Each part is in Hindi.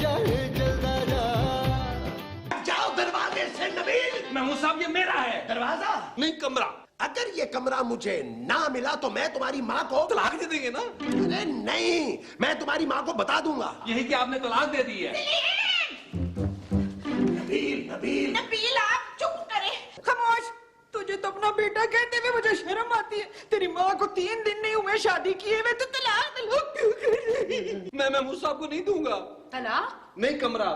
चाहे जल्दा जा। जाओ दरवाजे से नबील। महमूद साहब ये मेरा है। दरवाजा नहीं कमरा। अगर ये कमरा मुझे ना मिला तो मैं तुम्हारी माँ को तलाक दे देंगे ना? अरे नहीं, मैं तुम्हारी माँ को बता दूंगा। यही कि आपने तलाक दे दी है। नबील नबील नबील आप चुप करें, खामोश। तुझे तो अपना बेटा कहते हुए मुझे शर्म आती है। तेरी माँ को 3 दिन नहीं हुए शादी किए हुए, तो तलाक क्यों कर रही है? मैं महमूद साहब को नहीं दूंगा। तलाक? नहीं कमरा।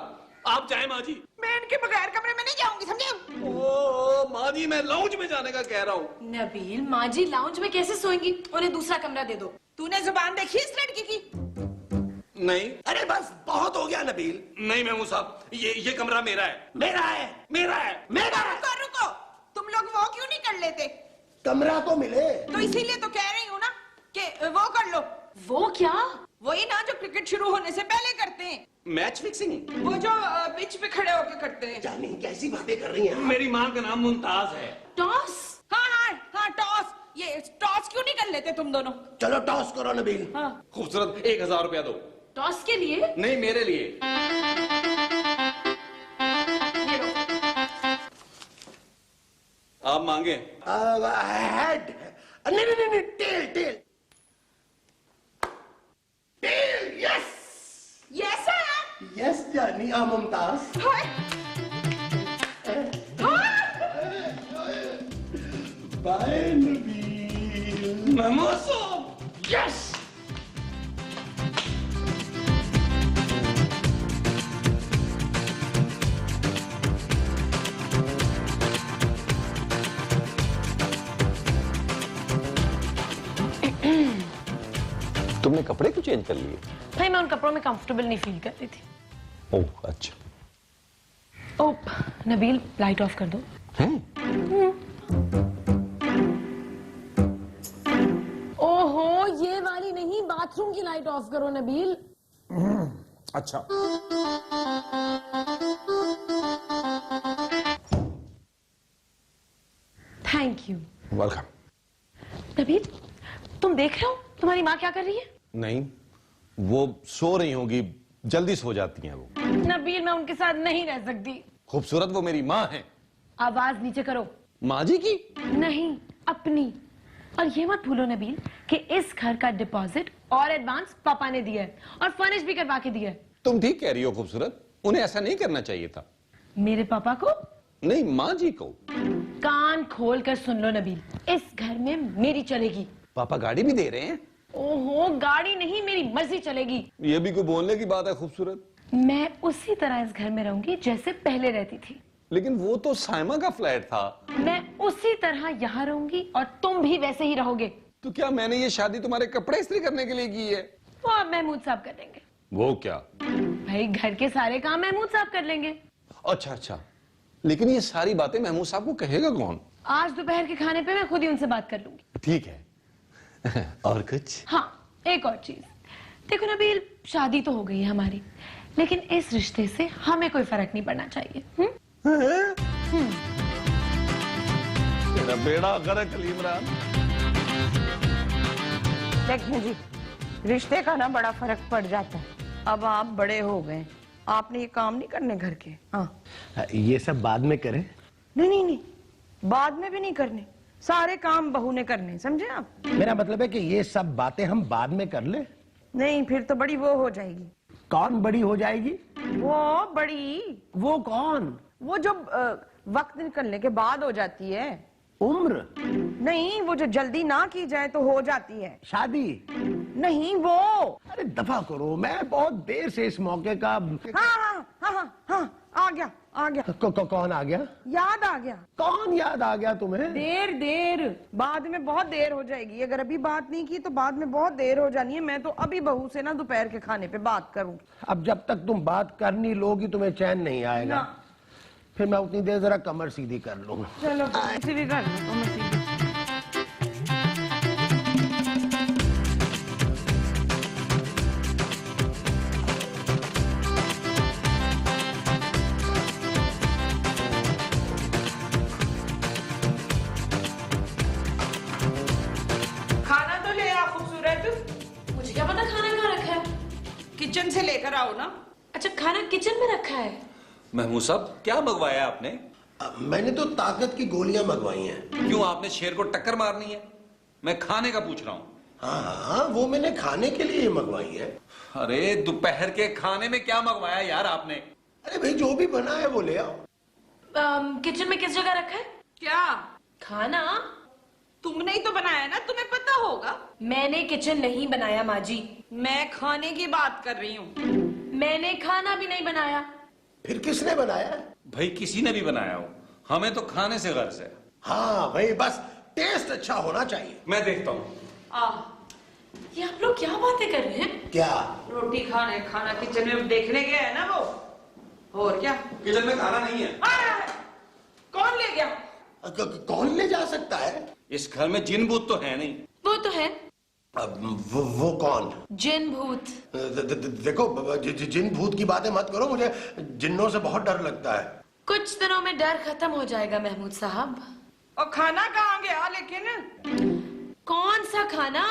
आप जाए माँ जी। मैं इनके बगैर कमरे में नहीं जाऊंगी, समझे? ओ माँ जी, मैं लाउंज में जाने का कह रहा हूँ। नबील, माँ जी लाउंज में कैसे सोएंगी? उन्हें दूसरा कमरा दे दो। तूने जुबान देखी इस लड़की की? नहीं। अरे बस बहुत हो गया नबील। नहीं महमूद साहब, ये कमरा मेरा है। मेरा है मेरा है। मेरा है। रुको रुको, तुम लोग वो क्यों नहीं कर लेते? कमरा तो मिले। तो इसीलिए तो कह रही हूँ ना कि वो कर लो। वो क्या? वही ना जो क्रिकेट शुरू होने से पहले करते हैं। Match fixing? वो जो पिच पे खड़े होके करते हैं। जानी कैसी बातें कर रही हैं आप? मेरी माँ का नाम मुमताज है। टॉस? हाँ हाँ हाँ, टॉस। ये टॉस क्यों नहीं कर लेते तुम दोनों? चलो टॉस करो नबील। हाँ। खूबसूरत 1000 रुपया दो। टॉस के लिए? नहीं, मेरे लिए। ये लो। आप मांगे? हेड। नहीं नहीं नहीं, tail tail tail. Yes yes है। यस जानी मुमताज। हाय। बाय नबील। महमूद साहब। यस। तुमने कपड़े क्यों चेंज कर लिए? भाई मैं उन कपड़ों में कंफर्टेबल नहीं फील कर रही थी। ओह अच्छा। ओह नबील, लाइट ऑफ कर दो। हैं? ओहो, ये वाली नहीं, बाथरूम की लाइट ऑफ करो नबील। अच्छा। Thank you. वेलकम। नबील, तुम देख रहे हो तुम्हारी माँ क्या कर रही है? नहीं, वो सो रही होंगी, जल्दी सो जाती हैं वो। नबील, मैं उनके साथ नहीं रह सकती। खूबसूरत, वो मेरी माँ है। आवाज नीचे करो। माँ जी की? नहीं, अपनी। और ये मत भूलो नबील कि इस घर का डिपॉजिट और एडवांस पापा ने दिया है और फर्निश भी करवा के दिया है। तुम ठीक कह रही हो खूबसूरत, उन्हें ऐसा नहीं करना चाहिए था। मेरे पापा को? नहीं, माँ जी को। कान खोल कर सुन लो नबील, इस घर में मेरी चलेगी। पापा गाड़ी भी दे रहे हैं? ओहो, गाड़ी नहीं, मेरी मर्जी चलेगी। ये भी कोई बोलने की बात है खूबसूरत? मैं उसी तरह इस घर में रहूंगी जैसे पहले रहती थी। लेकिन वो तो साइमा का फ्लैट था। मैं उसी तरह यहाँ रहूंगी और तुम भी वैसे ही रहोगे। तो क्या मैंने ये शादी तुम्हारे कपड़े इस्त्री करने के लिए की है? वो अब महमूद साहब कर लेंगे। वो क्या? भाई घर के सारे काम महमूद साहब कर लेंगे। अच्छा अच्छा, लेकिन ये सारी बातें महमूद साहब को कहेगा कौन? आज दोपहर के खाने पे मैं खुद ही उनसे बात कर लूंगी। ठीक है। और कुछ? हाँ, एक और चीज। देखो नबील, शादी तो हो गई है हमारी, लेकिन इस रिश्ते से हमें कोई फर्क नहीं पड़ना चाहिए। तेरा बेड़ा करे कलीमरान। देखिए जी, रिश्ते का ना बड़ा फर्क पड़ जाता है। अब आप बड़े हो गए, आपने ये काम नहीं करने घर के। हाँ, ये सब बाद में करें। नहीं नहीं नहीं, बाद में भी नहीं करने, सारे काम बहू ने करने, समझे आप? मेरा मतलब है कि ये सब बातें हम बाद में कर ले। नहीं, फिर तो बड़ी वो हो जाएगी। कौन बड़ी हो जाएगी? वो बड़ी, वो कौन? वो जो वक्त निकलने के बाद हो जाती है। उम्र? नहीं, वो जो जल्दी ना की जाए तो हो जाती है। शादी? नहीं, वो। अरे दफा करो, मैं बहुत देर से इस मौके का। हाँ हाँ हाँ हाँ हाँ, आ गया आ गया। कौन आ गया? याद आ गया। कौन याद आ गया तुम्हें? देर देर, बाद में बहुत देर हो जाएगी। अगर अभी बात नहीं की तो बाद में बहुत देर हो जानी है। मैं तो अभी बहू से ना दोपहर के खाने पे बात करूंगी। अब जब तक तुम बात करनी लोगी तुम्हें चैन नहीं आएगा ना। फिर मैं उतनी देर जरा कमर सीधी कर लूंगा। चलो सीधी कर लो, तुम सीधी। खाना तो ले आ खूबसूरत। मुझे क्या पता खाना कहाँ रखा है। किचन से लेकर आओ ना। अच्छा खाना किचन में रखा है? महमूद साहब क्या मंगवाया आपने? मैंने तो ताकत की गोलियां मंगवाई हैं। क्यों आपने शेर को टक्कर मारनी है? मैं खाने का पूछ रहा हूँ। हाँ, वो मैंने खाने के लिए मंगवाई है। अरे दोपहर के खाने में क्या मंगवाया यार आपने? अरे भाई जो भी बना है वो ले आओ। किचन में किस जगह रखा है क्या खाना? तुमने ही तो बनाया ना, तुम्हें पता होगा। मैंने किचन नहीं बनाया माँ जी। मैं खाने की बात कर रही हूँ। मैंने खाना भी नहीं बनाया। फिर किसने बनाया है? भाई किसी ने भी बनाया हो, हमें तो खाने से गर्ज है। हाँ भाई, बस टेस्ट अच्छा होना चाहिए। मैं देखता हूँ। ये आप लोग क्या बातें कर रहे हैं? क्या? रोटी खाने खाना किचन में देखने गया है ना वो, और क्या? किचन में खाना नहीं है। कौन ले गया? कौन ले जा सकता है? इस घर में जिन भूत तो है नहीं। वो तो है। अब वो कौन? जिन भूत। देखो जिन भूत की बातें मत करो, मुझे जिन्नों से बहुत डर लगता है। कुछ दिनों में डर खत्म हो जाएगा महमूद साहब। और खाना कहाँ गया लेकिन? कौन सा खाना?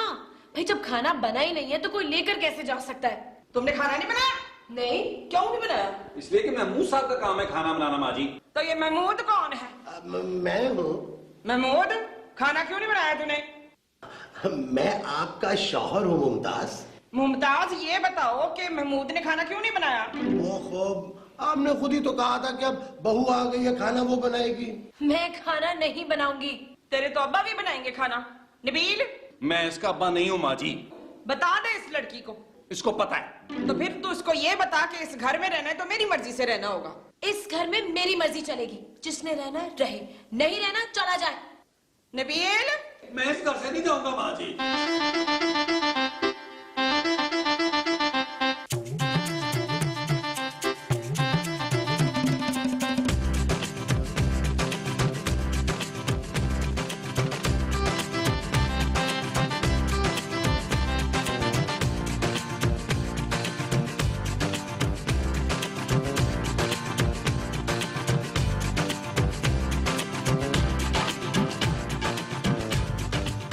भाई जब खाना बना ही नहीं है तो कोई लेकर कैसे जा सकता है? तुमने खाना नहीं बनाया? नहीं, क्यों नहीं बनाया? इसलिए कि महमूद साहब का काम है खाना बनाना माँ जी। तो ये महमूद कौन है? मैं हूँ। महमूद, खाना क्यों नहीं बनाया तूने? मैं आपका शौहर हूँ मुमताज। मुमताज, ये बताओ कि महमूद ने खाना क्यों नहीं बनाया? ओहो, आपने खुद ही तो कहा था कि अब बहू आ गई है, खाना वो बनाएगी। मैं खाना नहीं बनाऊंगी। तेरे तो अब्बा भी बनाएंगे खाना। नबील, मैं इसका अब्बा नहीं हूँ माँ जी। बता दे इस लड़की को। इसको पता है। तो फिर तू इसको ये बता कि इस घर में रहना है तो मेरी मर्जी से रहना होगा। इस घर में मेरी मर्जी चलेगी। जिसने रहना है रहे, नहीं रहना चला जाए। नबील, मैं इस घर से नहीं जाऊंगा माँ जी।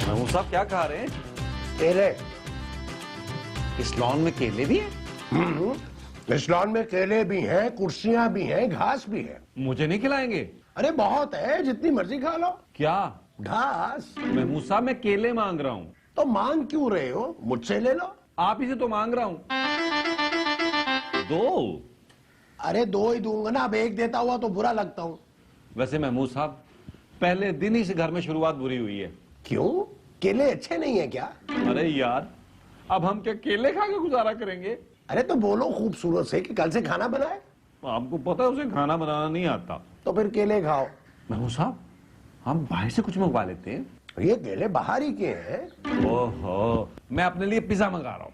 महमूद साहब क्या खा रहे हैं? केले। इस लॉन में केले भी हैं? इस लॉन में केले भी हैं, कुर्सियां भी हैं, घास भी है। मुझे नहीं खिलाएंगे? अरे बहुत है, जितनी मर्जी खा लो। क्या? घास। महमूद साहब मैं केले मांग रहा हूँ। तो मांग क्यों रहे हो? मुझसे ले लो। आप ही से तो मांग रहा हूँ। दो। अरे दो ही दूंगा ना, अब एक देता हुआ तो बुरा लगता हूँ। वैसे महमूद साहब पहले दिन ही इस घर में शुरुआत बुरी हुई है। क्यों? केले अच्छे नहीं है क्या? अरे यार, अब हम क्या केले खा के गुजारा करेंगे? अरे तो बोलो खूबसूरत से कि कल से खाना बनाए। आपको पता है उसे खाना बनाना नहीं आता। तो फिर केले खाओ। महमूद साहब हम बाहर से कुछ मंगवा लेते हैं। ये केले बाहर ही के हैं। ओहो, मैं अपने लिए पिज्जा मंगा रहा हूँ।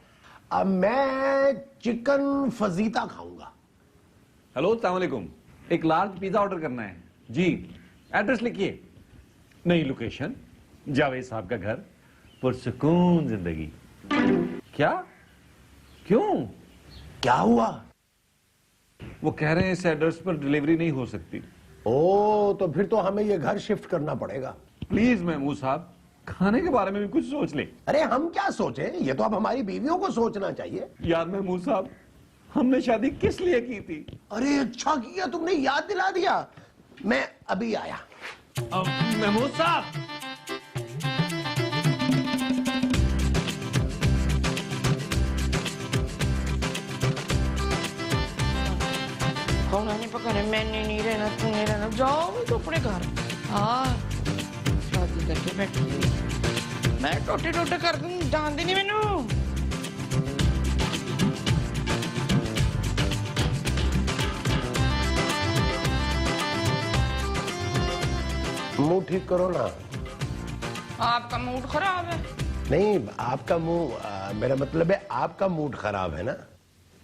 अब मैं चिकन फजीता खाऊंगा। हेलो, अस्सलाम वालेकुम। एक लार्ज पिज्जा ऑर्डर करना है जी। एड्रेस लिखिए। नई लोकेशन, जावेद साहब का घर, पुरसुकून जिंदगी। क्या? क्यों? क्या हुआ? वो कह रहे हैं इस एड्रेस पर डिलीवरी नहीं हो सकती। ओ, तो फिर तो हमें ये घर शिफ्ट करना पड़ेगा। प्लीज महमूद साहब खाने के बारे में भी कुछ सोच ले। अरे हम क्या सोचे, ये तो अब हमारी बीवियों को सोचना चाहिए। याद महमूद साहब हमने शादी किस लिए की थी? अरे अच्छा किया तुमने याद दिला दिया। मैं अभी आया। महमूद साहब खाना नहीं पकाने, मैंने नहीं रहना, तू नहीं रहना, जाओ तो अपने घर। हाँ, शादी करके बैठी हुई मैं टोटे टोटे कर दूं, जानती नहीं मैनू। मुंह ठीक करो ना। आपका मूड खराब है? नहीं, आपका मुंह, मेरा मतलब है आपका मूड खराब है ना।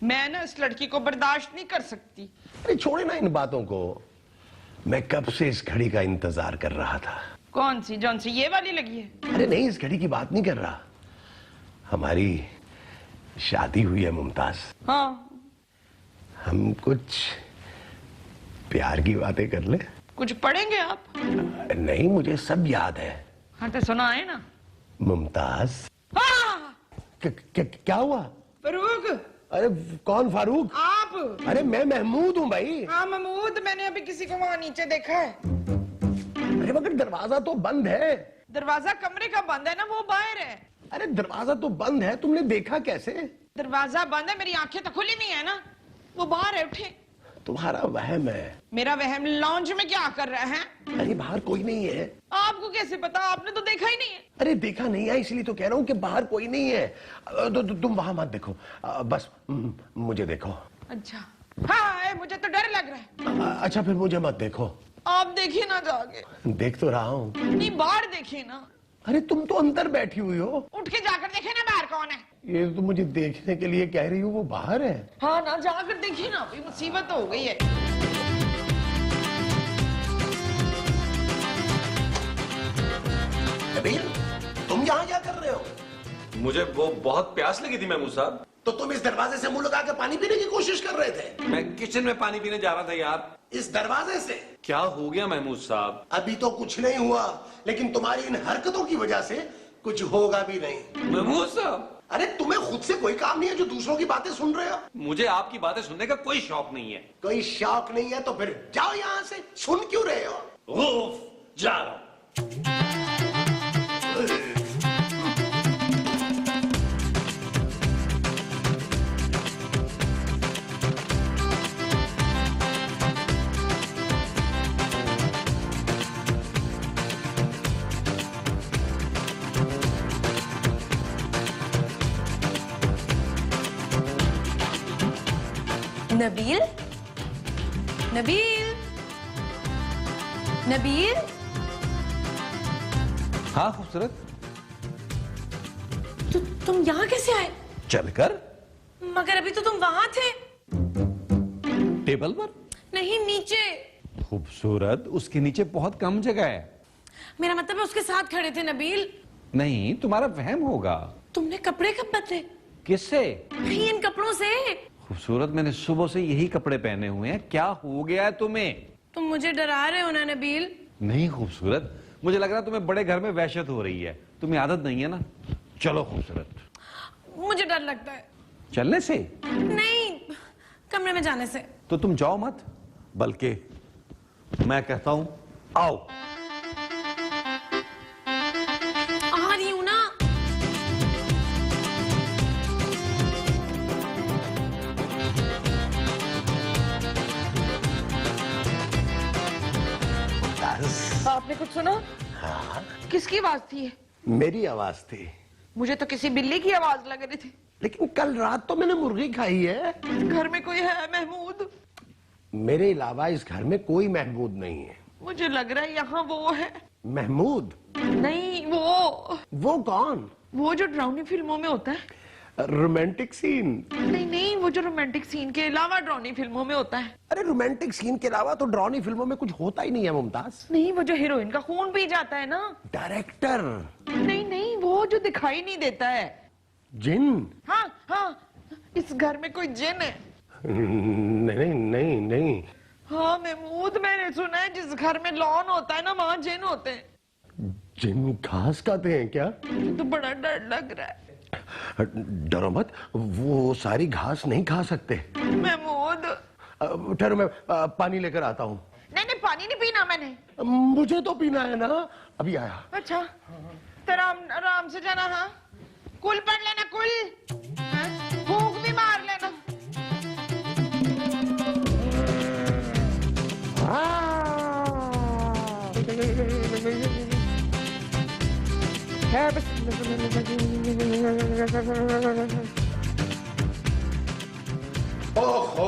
मैं ना इस लड़की को बर्दाश्त नहीं कर सकती। अरे छोड़े ना इन बातों को। मैं कब से इस घड़ी का इंतजार कर रहा था। कौन सी? जौन सी ये वाली लगी है? अरे नहीं, इस घड़ी की बात नहीं कर रहा। हमारी शादी हुई है मुमताज। हाँ। हम कुछ प्यार की बातें कर ले। कुछ पढ़ेंगे आप? नहीं, मुझे सब याद है। हाँ तो सुनाए ना। मुमताज। हाँ! क्या हुआ? फरूक, अरे कौन फारूक? आप आप? अरे मैं महमूद हूँ भाई। हाँ महमूद, मैंने अभी किसी को वहां नीचे देखा है। अरे मगर दरवाजा तो बंद है। दरवाजा कमरे का बंद है ना, वो बाहर है। अरे दरवाजा तो बंद है, तुमने देखा कैसे? दरवाजा बंद है, मेरी आंखें तो खुली नहीं है ना, वो बाहर है। उठे। तुम्हारा वहम है। मेरा वहम? लॉन्ज में क्या कर रहे हैं? अरे बाहर कोई नहीं है। आपको कैसे पता? आपने तो देखा ही नहीं है। अरे देखा नहीं है, इसलिए तो कह रहा हूँ कि बाहर कोई नहीं है। तुम वहां मत देखो, बस मुझे देखो। अच्छा। हाँ मुझे तो डर लग रहा है। अच्छा फिर मुझे मत देखो। आप देखिए ना जाके। देख तो रहा हूँ। नहीं बाहर देखिए ना। अरे तुम तो अंदर बैठी हुई हो। उठ के जाकर देखिए ना बाहर कौन है। ये तो मुझे देखने के लिए कह रही हो, वो बाहर है। हाँ ना, जाकर देखिए ना, अभी मुसीबत हो गई है। नबील, तुम यहाँ क्या कर रहे हो? मुझे वो बहुत प्यास लगी थी महमूद साहब, तो तुम इस दरवाजे से मुंह लगा के पानी पीने की कोशिश कर रहे थे? मैं किचन में पानी पीने जा रहा था यार। इस दरवाजे से? क्या हो गया महमूद साहब? अभी तो कुछ नहीं हुआ, लेकिन तुम्हारी इन हरकतों की वजह से कुछ होगा भी नहीं। महमूद साहब, अरे तुम्हें खुद से कोई काम नहीं है जो दूसरों की बातें सुन रहे हो? मुझे आपकी बातें सुनने का कोई शौक नहीं है। कोई शौक नहीं है तो फिर जाओ यहाँ से, सुन क्यों रहे हो? उफ, जा रहा हूं। नबील, नबील, नबील। हाँ खूबसूरत। तुम यहाँ कैसे आए? चलकर। मगर अभी तो तुम वहां थे। टेबल पर? नहीं, नीचे। खूबसूरत, उसके नीचे बहुत कम जगह है। मेरा मतलब है उसके साथ खड़े थे नबील। नहीं, तुम्हारा वहम होगा। तुमने कपड़े कब बदले? किससे? नहीं, इन कपड़ों से। खूबसूरत, मैंने सुबह से यही कपड़े पहने हुए हैं। क्या हो गया है तुम्हें? तुम मुझे डरा रहे हो ना नबील? नहीं खूबसूरत, मुझे लग रहा है तुम्हें बड़े घर में वहशत हो रही है। तुम्हें आदत नहीं है ना। चलो खूबसूरत। मुझे डर लगता है। चलने से? नहीं, कमरे में जाने से। तो तुम जाओ मत, बल्कि मैं कहता हूं आओ। आ रही हूं ना। आपने कुछ सुना? हाँ, किसकी आवाज थी? मेरी आवाज थी। मुझे तो किसी बिल्ली की आवाज लग रही थी। लेकिन कल रात तो मैंने मुर्गी खाई है। घर में कोई है महमूद? मेरे अलावा इस घर में कोई महमूद नहीं है। मुझे लग रहा है यहाँ वो है। महमूद? नहीं, वो कौन? वो जो ड्राउनी फिल्मों में होता है। Romantic scene? नहीं नहीं, वो जो रोमांटिक सीन के अलावा ड्राउनी फिल्मों में होता है। अरे रोमांटिक सीन के अलावा तो ड्राउनी फिल्मों में कुछ होता ही नहीं है मुमताज। नहीं, वो जो हीरोइन का खून पी जाता है ना। डायरेक्टर? नहीं नहीं, वो जो दिखाई नहीं देता है। जिन? हाँ हाँ, इस घर में कोई जिन है। नहीं नहीं नहीं नहीं। हाँ महमूद, मैंने सुना है जिस घर में लॉन होता है ना, वहाँ जिन होते हैं। जिन घास खाते हैं क्या? मुझे तो बड़ा डर लग रहा है। डरो मत, वो सारी घास नहीं खा सकते। महमूद ठहरो, मैं पानी लेकर आता हूँ। नहीं नहीं, पानी नहीं पीना मैंने। मुझे तो पीना है ना, अभी आया। अच्छा तो आराम से जाना। हाँ, कुल पढ़ लेना, कुल। हाँ? भूख भी मार लेना। ओहो,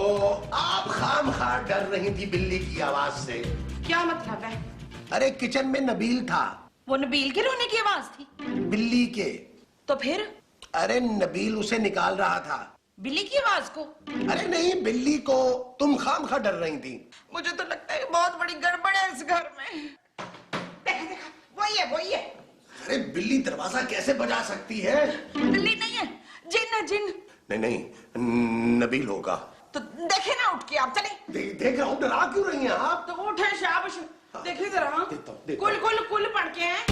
आप खामखा डर रही थी बिल्ली की आवाज से। क्या मतलब है? अरे किचन में नबील था। वो नबील के रोने की आवाज थी? बिल्ली के। तो फिर? अरे नबील उसे निकाल रहा था। बिल्ली की आवाज को? अरे नहीं, बिल्ली को। तुम खामखा डर रही थी। मुझे तो लगता है बहुत बड़ी गड़बड़ है इस घर में। देखा देखा, वही है वही है। अरे बिल्ली दरवाजा कैसे बजा सकती है? बिल्ली नहीं है, जिन है, जिन। नहीं नहीं, नबील होगा। तो देखे ना उठ के, आप चले। देख रहा हूँ, डरा क्यों रही हैं आप? तो उठे, शाबाश। देखिए जरा। देता हूँ। कुल कुल कुल पढ़ के हैं।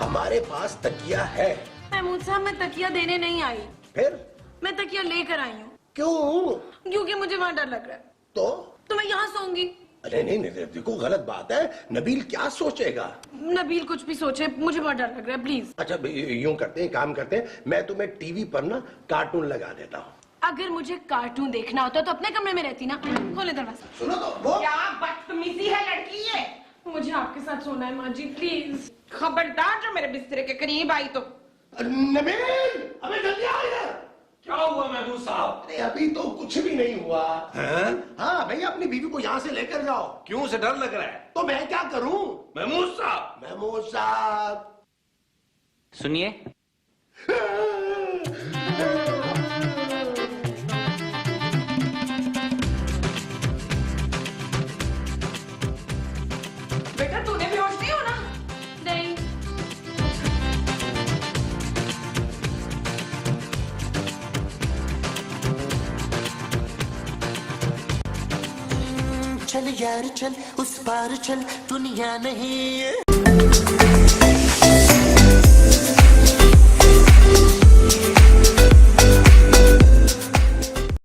हमारे पास तकिया है। महमूद साहब, मैं तकिया देने नहीं आई, फिर मैं तकिया लेकर आई हूँ। क्यों? क्योंकि मुझे वहाँ डर लग रहा है। तो मैं यहाँ सोऊंगी। अरे नहीं नहीं, देखो गलत बात है। नबील क्या सोचेगा? नबील कुछ भी सोचे, मुझे बहुत डर लग रहा है, प्लीज। अच्छा यूं करते हैं, काम करते हैं, मैं तुम्हें टीवी पर ना कार्टून लगा देता हूँ। अगर मुझे कार्टून देखना होता तो अपने कमरे में रहती ना। खोले दरवाजा। सुनो तो वो क्या बदतमीजी है लड़की ये। मुझे आपके साथ सोना है माँ जी, प्लीज। खबरदार जो मेरे बिस्तर के करीब आई तो। नबील, अबे जल्दी आ इधर। क्या हुआ महमूद साहब? अरे अभी तो कुछ भी नहीं हुआ। हैं? हाँ भैया, अपनी बीवी को यहाँ से लेकर जाओ। क्यों से डर लग रहा है? तो मैं क्या करूं? महमूद साहब, महमूद साहब। सुनिए, बेटा तूने भी होश नहीं होना। नहीं। चल यार चल, उस पार चल, दुनिया नहीं